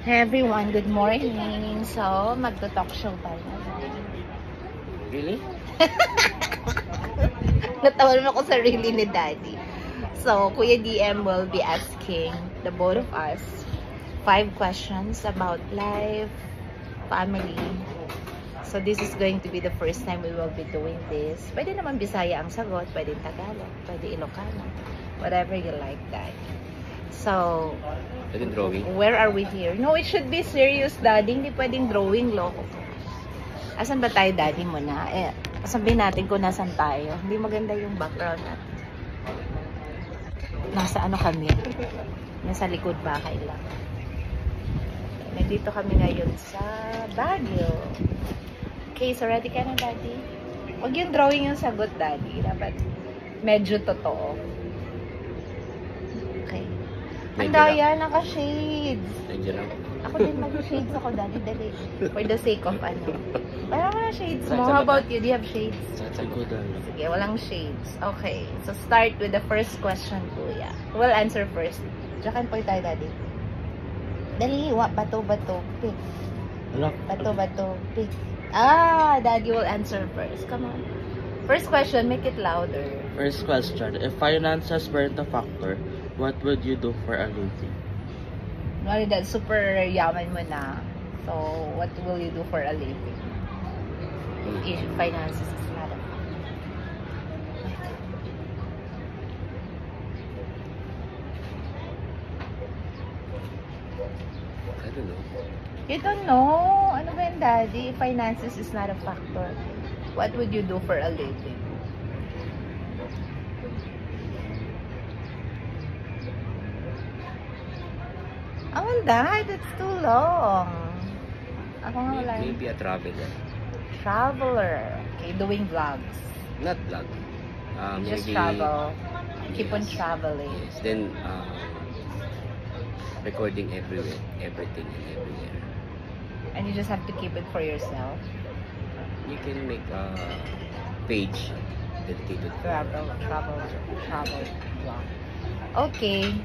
Hey everyone, good morning. So, magto-talk show tayo. Really? Natawan mo ko sa really ni Daddy. So, Kuya DM will be asking the both of us 5 questions about life, family. So, this is going to be the first time we will be doing this. Pwede naman Bisaya ang sagot, pwede Tagalog, pwede Ilocano. Whatever you like, Daddy. So, Pwedeng drawing? where are we here? No, it should be serious, Daddy. Hindi pwedeng drawing, loko. Asan ba tayo, Daddy, muna? Sabihin natin kung nasan tayo. Hindi maganda yung background natin. Nasa ano kami? Nasa likod bahay lang. Nandito kami ngayon sa Baguio. Okay, so ready ka na, Daddy? Huwag yung drawing yung sagot, Daddy. Dapat medyo totoo. Okay. Ang daya, naka-shades. Medyo lang. Ako din mag-shades ako, Daddy, dali. For the sake of ano. Parang wala shades mo. How about you? Do you have shades? Sa godan. Sige, walang shades. Okay. So, start with the first question, Kuya. We'll answer first. Diyan po tayo, Daddy. Dali, bato, pick. Ano? Bato, pick. Ah, Daddy will answer first. Come on. First question, make it louder. First question, if finances weren't a factor, what would you do for a living? Wala dahil super yaman mo na. So, what will you do for a living? If finances is not a factor. I don't know. You don't know. Ano ba yung Daddy? If finances is not a factor, what would you do for a living? Oh, Dad, that's too long. Ako nga wala. Maybe a traveler. Traveler. Okay, doing vlogs. Not vlog. Just Maybe, travel. Keep on yes. traveling. Yes. Then, recording everywhere. Everything and everywhere. And you just have to keep it for yourself. You can make a page dedicated to Travel vlog. Okay.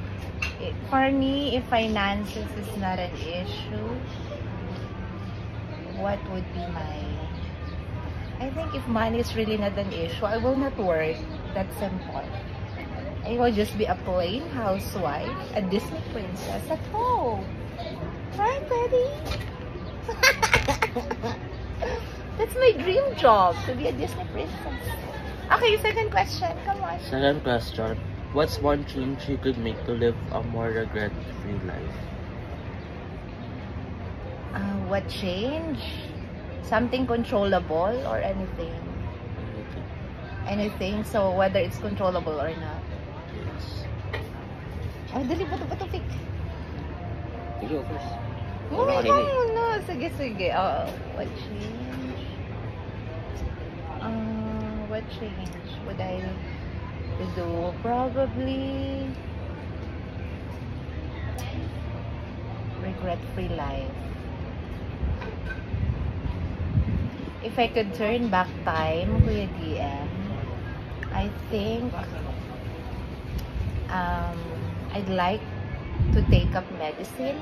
For me, if finances is not an issue, what would be my... I think if money is really not an issue, I will not work. That's simple. I will just be a plain housewife, a Disney princess at home. Right, Daddy? That's my dream job, to be a Disney princess. Okay, second question. Come on. Second question, what's one change you could make to live a more regret-free life? What change? Something controllable or anything? Anything. So, whether it's controllable or not. Yes. Ay, dali, bato, pick. You go first. Muna, Wala kanina eh. no. Sige. What change? What change would I do? Probably regret-free life. If I could turn back time, Kuya DM, I think I'd like to take up medicine.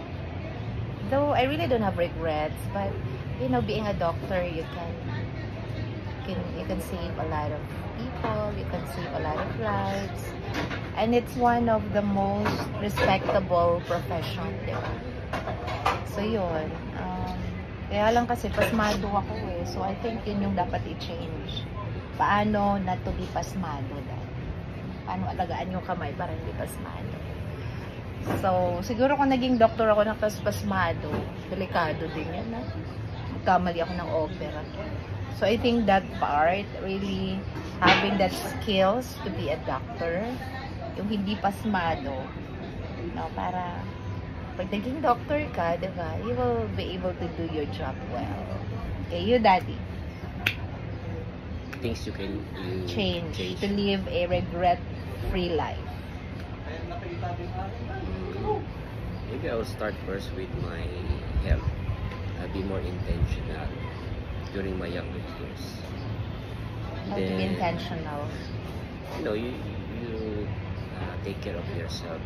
Though I really don't have regrets, but you know, being a doctor, you can save a lot of people, you can save a lot of lives, and it's one of the most respectable profession, di ba? So yun, kaya lang kasi pasmado ako eh, so I think yun yung dapat i-change. Paano not to be pasmado dahil? Paano alagaan yung kamay para hindi pasmado? So, siguro kung naging doktor ako ng pasmado, delikado din yan, ha? Magkamali ako ng opera. So, I think that part, really having that skills to be a doctor, yung hindi pasmado, no, para pag naging doctor ka, diba, you will be able to do your job well. Okay, you, Daddy? Things you can Change to live a regret-free life. Maybe I will start first with my health. I'll be more intentional during my younger years. How to be intentional. You know, you take care of yourself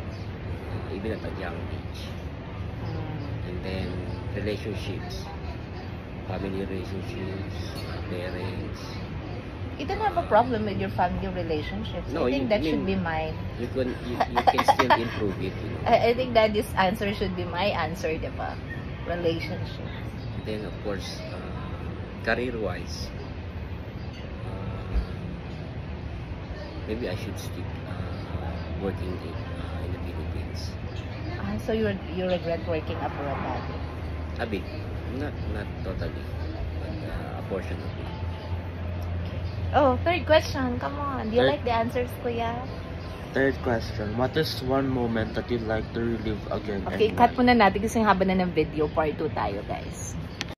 even at a young age. And then relationships, family relationships, parents. You don't have a problem with your family relationships. No, I think that should be mine. You can still improve it, you know. I think that this answer should be my answer, diba? Relationships. Then of course, career-wise, maybe I should stick working in the Philippines. So you regret working abroad, Daddy? A bit, not totally, but a portion of it. Oh, third question. Come on. Do you Third- like the answers, Kuya? Third question, what is one moment that you'd like to relive again? Okay, and cut why? muna natin kasi haba na ng video. Part 2 tayo, guys.